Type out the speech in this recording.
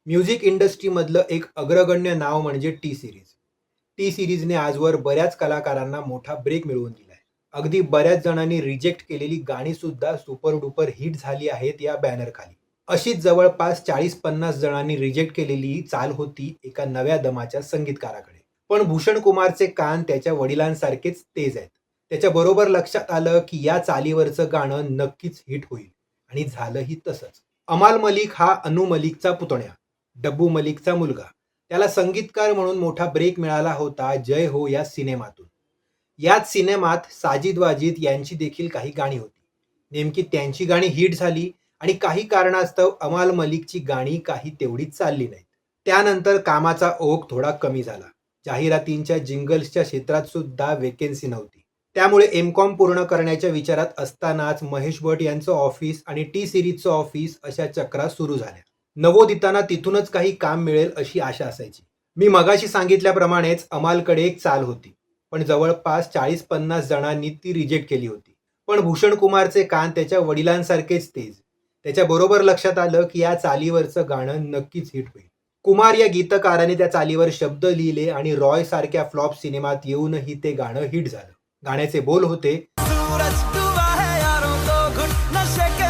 Music इंडस्ट्रीमधलं एक अग्रगण्य नाव म्हणजे टी सीरीज. टी सीरीजने आजवर बऱ्याच कलाकारांना मोठा ब्रेक मिळवून दिलाय. अगदी बऱ्याच जणांनी रिजेक्ट केलेली गाणी सुद्धा सुपर डुपर हिट झाली आहेत या बॅनरखाली. अशीच जवळपास 40-50 जणांनी रिजेक्ट केलेली चाल होती एका नव्या दमाच्या संगीतकाराकडे. पण भूषण कुमारचे कान त्याच्या वडिलांसारखेच तेज आहेत. त्याच्याबरोबर लक्षात आलं की या चालीवरचं गाणं नक्कीच हिट होईल आणि झालंही तसंच. अमाल मलिक हा अनु मलिकचा पुतण्या, डब्बू मलिकचा मुलगा. त्याला संगीतकार म्हणून मोठा ब्रेक मिळाला होता जय हो या सिनेमातून. याच सिनेमात साजिद वाजिद यांची देखील काही गाणी होती. नेमकी त्यांची गाणी हिट झाली आणि काही कारणास्तव अमाल मलिकची गाणी काही तेवढीच चालली नाहीत. त्यानंतर कामाचा ओघ थोडा कमी झाला. जाहिरातींच्या जिंगल्सच्या क्षेत्रात सुद्धा वेकेन्सी नव्हती. त्यामुळे एमकॉम पूर्ण करण्याच्या विचारात असतानाच महेश भट यांचं ऑफिस आणि टी सिरीजचं ऑफिस अशा चक्रा सुरू झाल्या. नवोदितांना तिथूनच काही काम मिळेल अशी आशा असायची. मी मगाशी सांगितल्याप्रमाणेच अमालकडे एक चाल होती, पण जवळपास 40-50 जणांनी ती रिजेक्ट केली होती. पण भूषण कुमारचे कान त्याच्या वडिलांसारखेच तेज. त्याच्याबरोबर लक्षात आलं की या चालीवरचं गाणं नक्कीच हिट होईल. कुमार या गीतकाराने त्या चालीवर शब्द लिहिले आणि रॉय सारख्या फ्लॉप सिनेमात येऊनही ते गाणं हिट झालं. गाण्याचे बोल होते, सूरज डूबा है यारों को घुट नशे के